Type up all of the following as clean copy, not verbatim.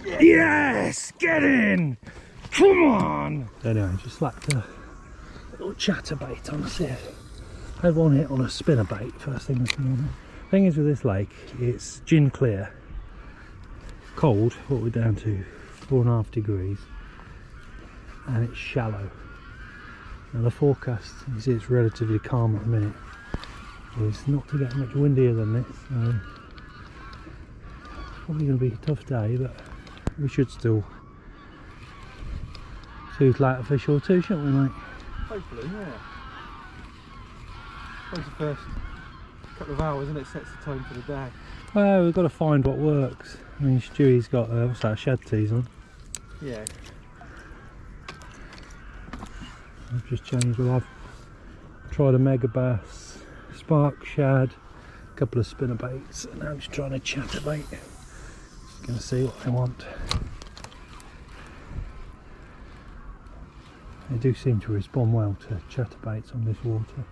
Yes! Get in! Come on! Anyway, just slapped a little chatterbait on. See if I had one hit on a spinnerbait first thing this morning. Thing is with this lake, it's gin clear. Cold, what we're down to 4.5 degrees, and it's shallow. Now the forecast, you see it's relatively calm at the minute. It's not to get much windier than this, so probably going to be a tough day, but we should still tooth like a fish or two, shouldn't we, mate? Hopefully, yeah. That's the first couple of hours, and it sets the tone for the day. Well, we've got to find what works. I mean, Stewie's got what's that, shad teas on? Yeah. I've just changed. Well, I've tried a mega bass, spark shad, a couple of spinner baits, and now I'm just trying a chatterbait. Gonna see what I want. They do seem to respond well to chatterbaits on this water.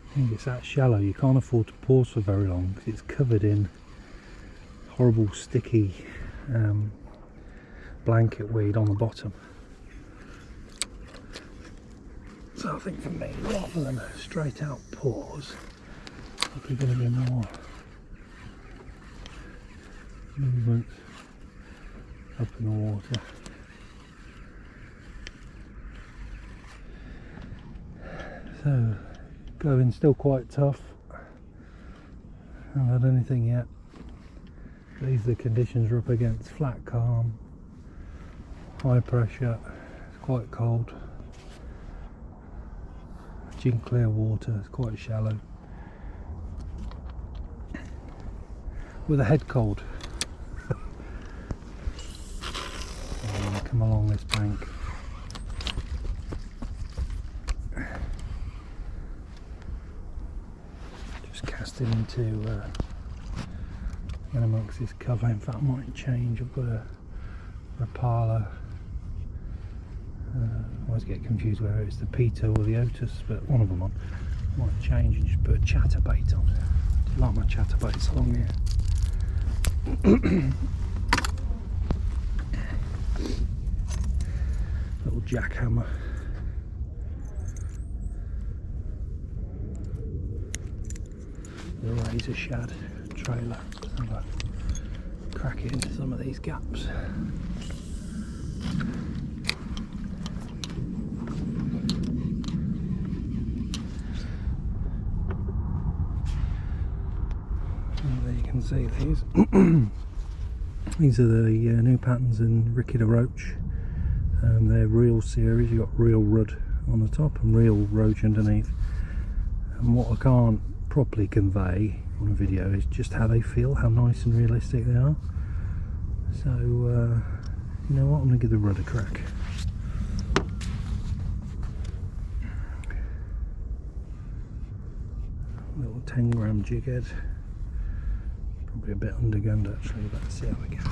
I think it's that shallow, you can't afford to pause for very long because it's covered in horrible sticky blanket weed on the bottom. So I think for me, rather than a straight out pause, probably going to be more movement up in the water. So going still quite tough. Haven't had anything yet. These are the conditions we're up against. Flat calm, high pressure, it's quite cold. Gin clear water, it's quite shallow. With a head cold. Come along this bank. Just casting into in amongst this cover. In fact, I might change. I've got a Rapala. I always get confused whether it's the Pito or the Otis, but one of them on. I might change and just put a chatterbait on. I like my chatterbaits along here. Little jackhammer. The razor shad trailer. Have a crack it into some of these gaps. There you can see these. These are the new patterns in Ricky the Roach. They're reel series. You've got reel rud on the top and reel roach underneath. And what I can't properly convey on a video is just how they feel, how nice and realistic they are. So you know what, I'm going to give the rud a crack. Little 10-gram jig head. Probably a bit undergunned actually, but let's see how we go.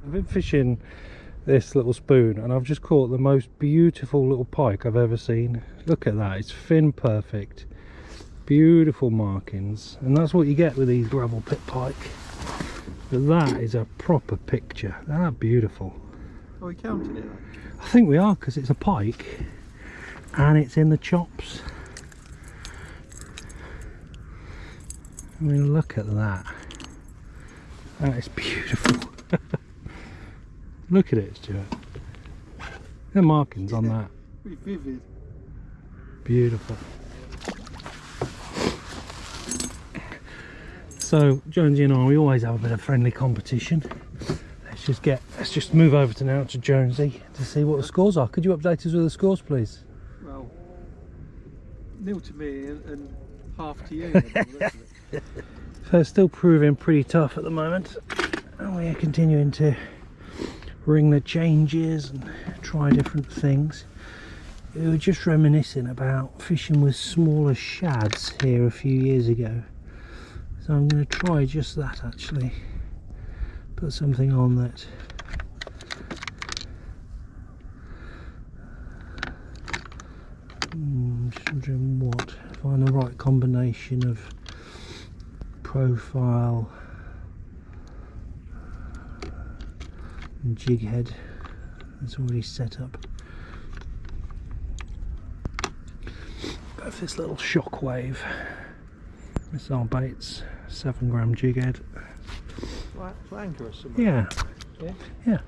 I've been fishing this little spoon and I've just caught the most beautiful little pike I've ever seen. Look at that, it's fin perfect, beautiful markings, and that's what you get with these gravel pit pike. But that is a proper picture. That beautiful. Oh, we counted it? I think we are, because it's a pike and it's in the chops. I mean, look at that. That is beautiful. Look at it, Stuart. The markings on that. Pretty vivid. Beautiful. So Jonesy and I, we always have a bit of friendly competition. Let's just move over to now to Jonesy to see what the scores are. Could you update us with the scores, please? Well, 0 to me and half to you. So it's still proving pretty tough at the moment, and we are continuing to ring the changes and try different things. We were just reminiscing about fishing with smaller shads here a few years ago, so I'm going to try just that actually. Put something on that just wondering what, find the right combination of profile and jig head that's already set up. Go for this little shockwave missile baits, 7 gram jig head. To anchor us somewhere. Yeah. Yeah? Yeah.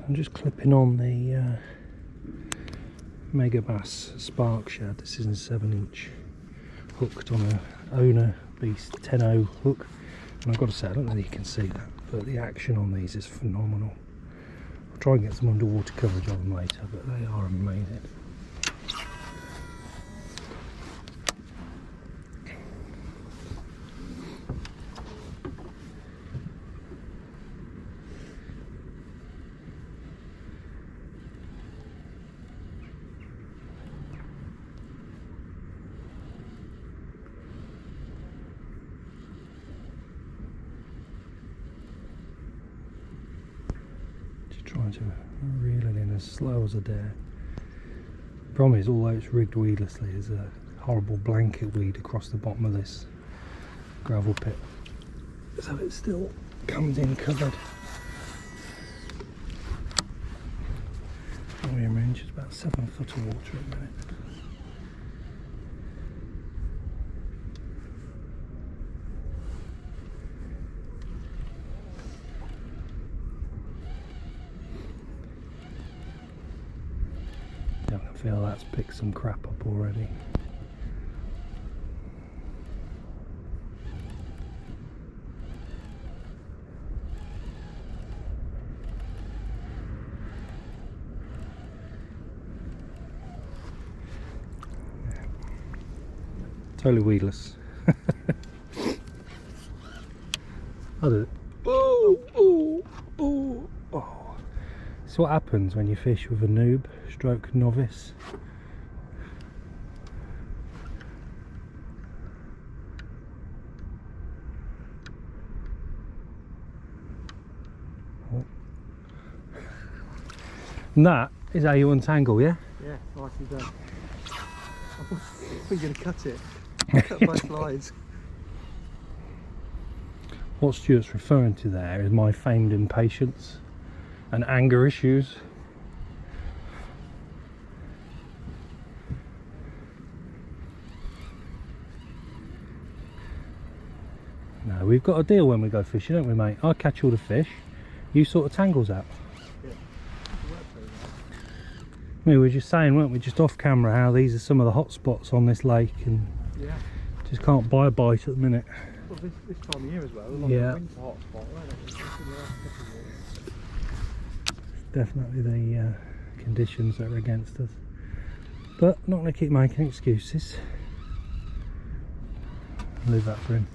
I'm just clipping on the Mega Bass Spark shad. This is a 7-inch hooked on a Owner Beast 10.0 hook, and I've got to say, I don't know if you can see that, but the action on these is phenomenal. I'll try and get some underwater coverage of them later, but they are amazing. Trying to reel it in as slow as I dare. The problem is, although it's rigged weedlessly, there's a horrible blanket weed across the bottom of this gravel pit, so it still comes in covered. We're in just about 7 foot of water at the minute. I can feel that's picked some crap up already. Yeah. Totally weedless. I'll do it. Oh, oh, oh, oh. It's what happens when you fish with a noob stroke novice. Oh. And that is how you untangle, yeah? Yeah, nicely done. I thought you were going to cut it. Cut both lines. What Stuart's referring to there is my famed impatience and anger issues. No, we've got a deal when we go fishing, don't we, mate? I catch all the fish, you sort of tangles out. Yeah. We were just saying, weren't we, just off camera, how these are some of the hot spots on this lake, and yeah, just can't buy a bite at the minute. Well, this time of year as well, along Yeah. the winter hot spot, right? Definitely the conditions that are against us, but not going to keep making excuses. I'll leave that for him.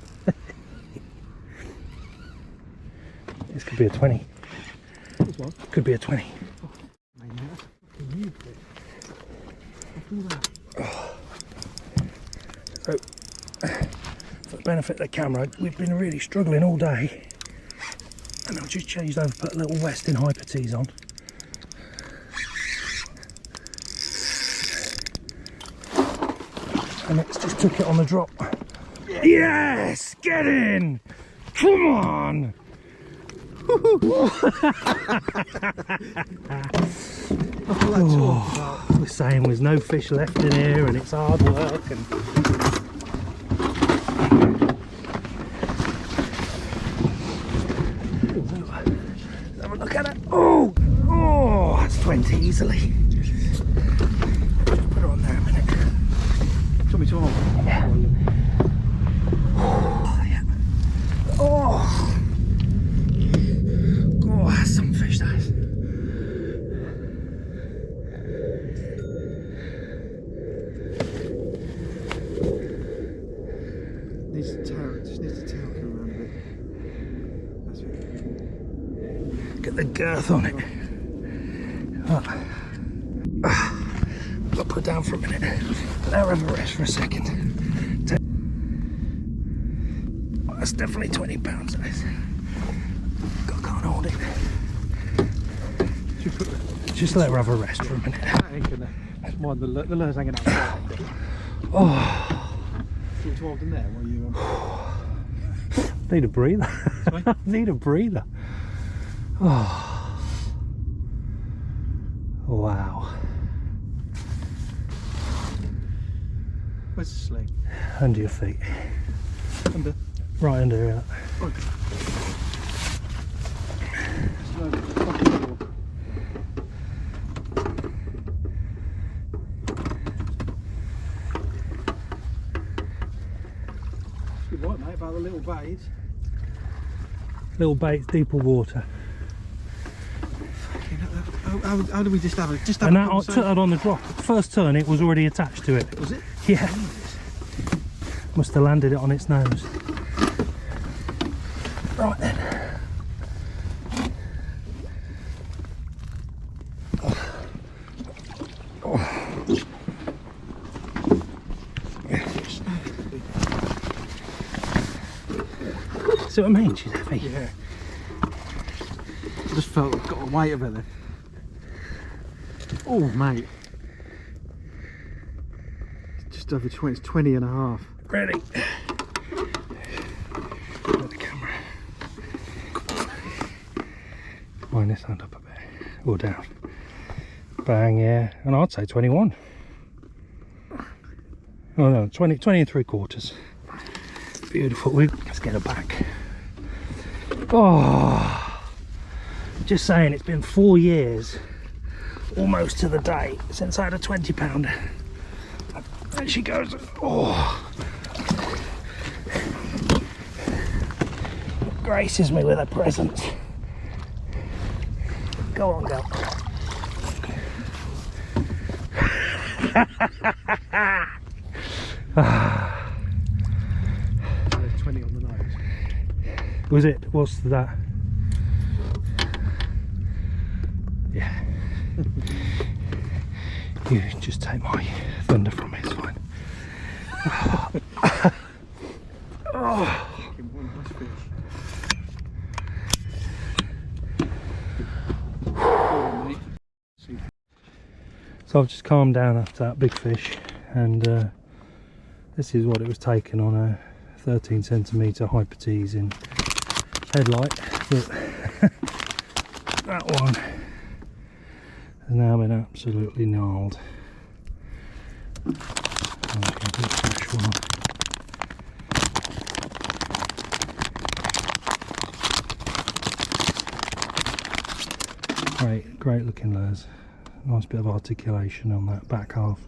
This could be a 20. This one? Could be a 20. Oh, man, that's a fucking huge bit. Look at that. So, for the benefit of the camera, we've been really struggling all day, and I've just changed over, put a little Westin Hyper Tees on. And it's just took it on the drop. Yes! Get in! Come on! I feel like talk about. We're saying there's no fish left in here and it's hard work and let's have a look at it. Oh, that's 20 easily. Put her on there a minute. Do you want me to hold? Yeah. Oh, yeah. Oh, that's some fish, that is. Just needs to tail come around a bit. That's it. Get the girth on it. I'll put it down for a minute. Let her have a rest for a second. Oh, that's definitely 20 pounds. That is. Can't hold it. Just let her have a rest for a minute. That ain't gonna. That's more the lure's hanging out. Oh, You want to hold them there while you. need a breather. Sorry? Need a breather. Oh. Wow. Where's the sling? Under your feet. Under. Right under here. Oh. Slow. Fucking door. You're right, mate, about the little bays. Little baits, deeper water. How do we just have it? Just have And a that I took conversation? that on the drop. First turn, it was already attached to it. Was it? Yeah. Must have landed it on its nose. Right then. See what I mean? She's heavy. Yeah. I just felt I've got a weight of it then. Oh, mate. Just over 20, it's 20 and a half. Ready. Get the camera. Wind this hand up a bit. Or down. Bang, yeah. And I'd say 21. Oh no, 20 and 3/4. Beautiful. Let's get her back. Oh, just saying, it's been 4 years, almost to the day, since I had a 20 pounder. There she goes. Oh, graces me with her presence. Go on, girl. There's 20 on the nose. Was it? What's that? Yeah. You just take my thunder from me, it's fine. Oh. One nice fish. So I've just calmed down after that big fish, and this is what it was taken on a 13cm hyper teasing headlight, but that one has now been absolutely gnarled. Okay, big fresh one. Great looking lures. Nice bit of articulation on that back half.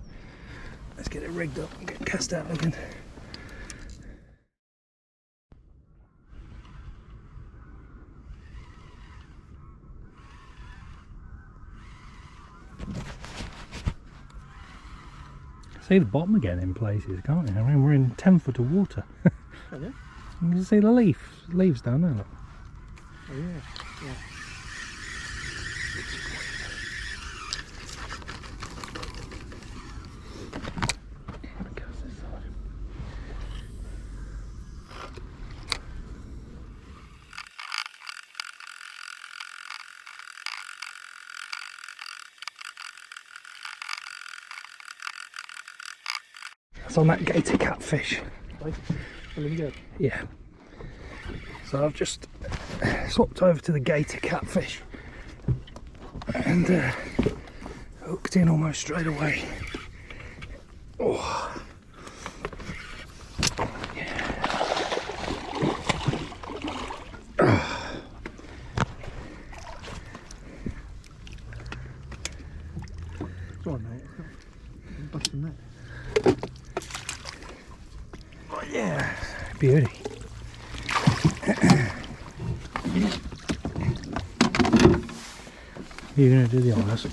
Let's get it rigged up and get cast out again. See the bottom again in places, can't you? I mean, we're in 10 foot of water. Oh, yeah? You can see the leaves down there, look. Oh, yeah. Yeah. That's on that gator catfish. Really good. Yeah. So I've just swapped over to the gator catfish, and locked in almost straight away. Oh. Go on, mate. I'm busting that. Oh, yeah, beauty. You're going to do the honours.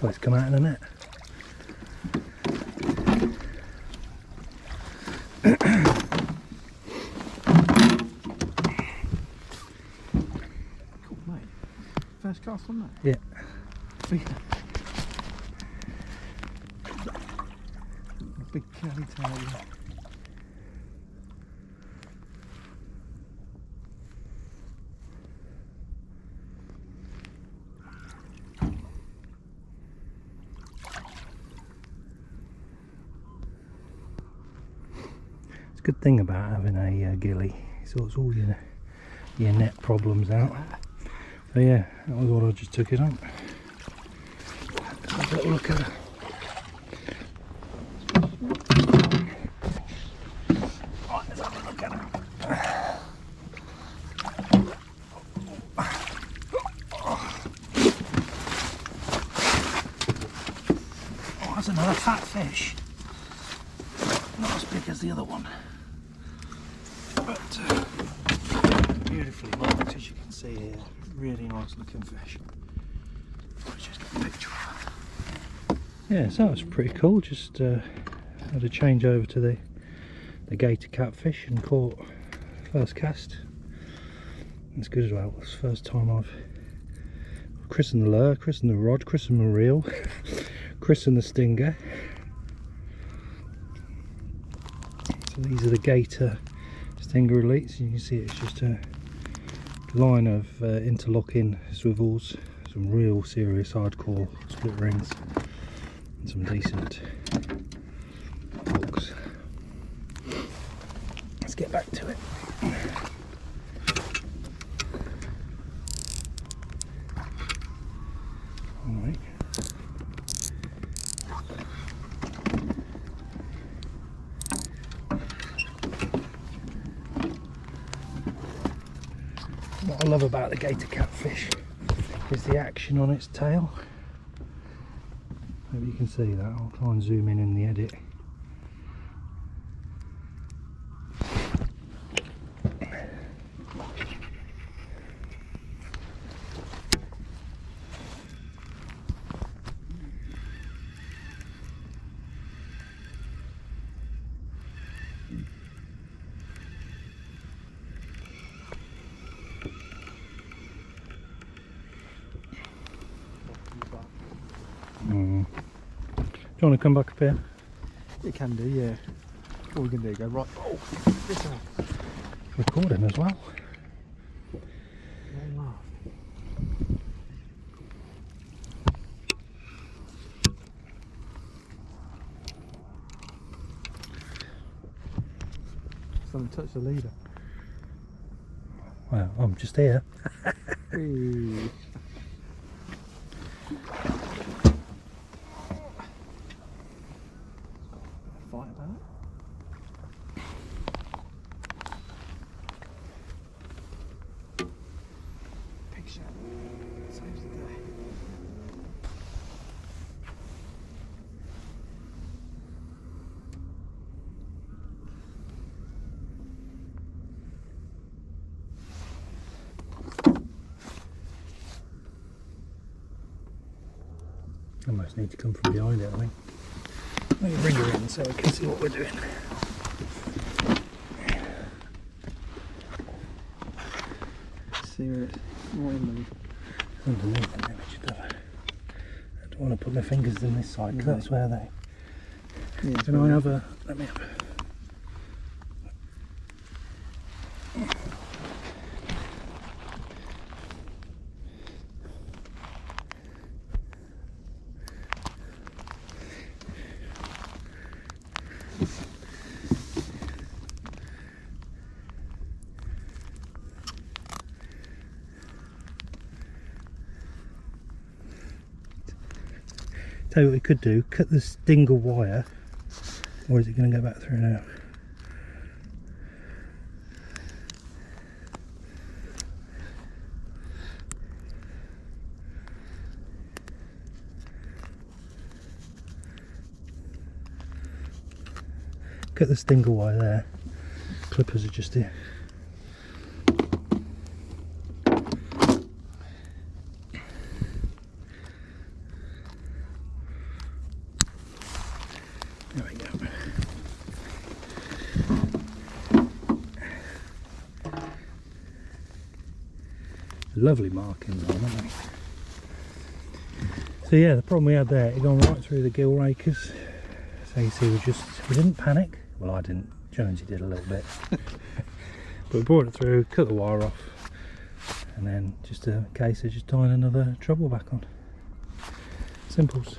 Let's come out of the net. Cool, mate. First cast on that? Yeah. A big curly tail. It's a good thing about having a gilly. It sorts all your net problems out. So yeah, that was what I just took it on. Let's have a little look at her. Right, let's have a look at her. Oh, that's another fat fish. Not as big as the other one, but beautifully marked, as you can see here. Really nice looking fish. Let's just get a picture of her. Yeah, so that was pretty cool. Just had a change over to the gator catfish and caught first cast. It's good as well. It's the first time I've christened the lure, christened the rod, christened the reel, christened the stinger. So these are the gator stinger elites. You can see it's just a line of interlocking swivels, some real serious hardcore split rings, and some decent hooks. Let's get back to it. Alright. What I love about the gator catfish is the action on its tail. Maybe you can see that. I'll try and zoom in the edit. Do you want to come back up here? You can do, yeah. All we can do, go right. Oh, this one. Recording as well. Long laugh. Someone touch the leader. Well, I'm just here. Ooh. Fight about it. Big shot. Saves the day. Almost need to come from behind it, I think. Let me bring her in so we can see what we're doing. See where it's right in Underneath the image of I don't want to put my fingers in this side because that's where they... Yeah, Can I have a... Let me have a... Tell you what we could do, cut the dingle wire, or is it going to go back through now? Cut the dingle wire there, clippers are just here. There we go. Lovely markings on, aren't they? So yeah, the problem we had there, it gone right through the gill rakers. So you see, we didn't panic. Well, I didn't. Jonesy did a little bit, but we brought it through, cut the wire off, and then just a case of just tying another treble back on. Simples.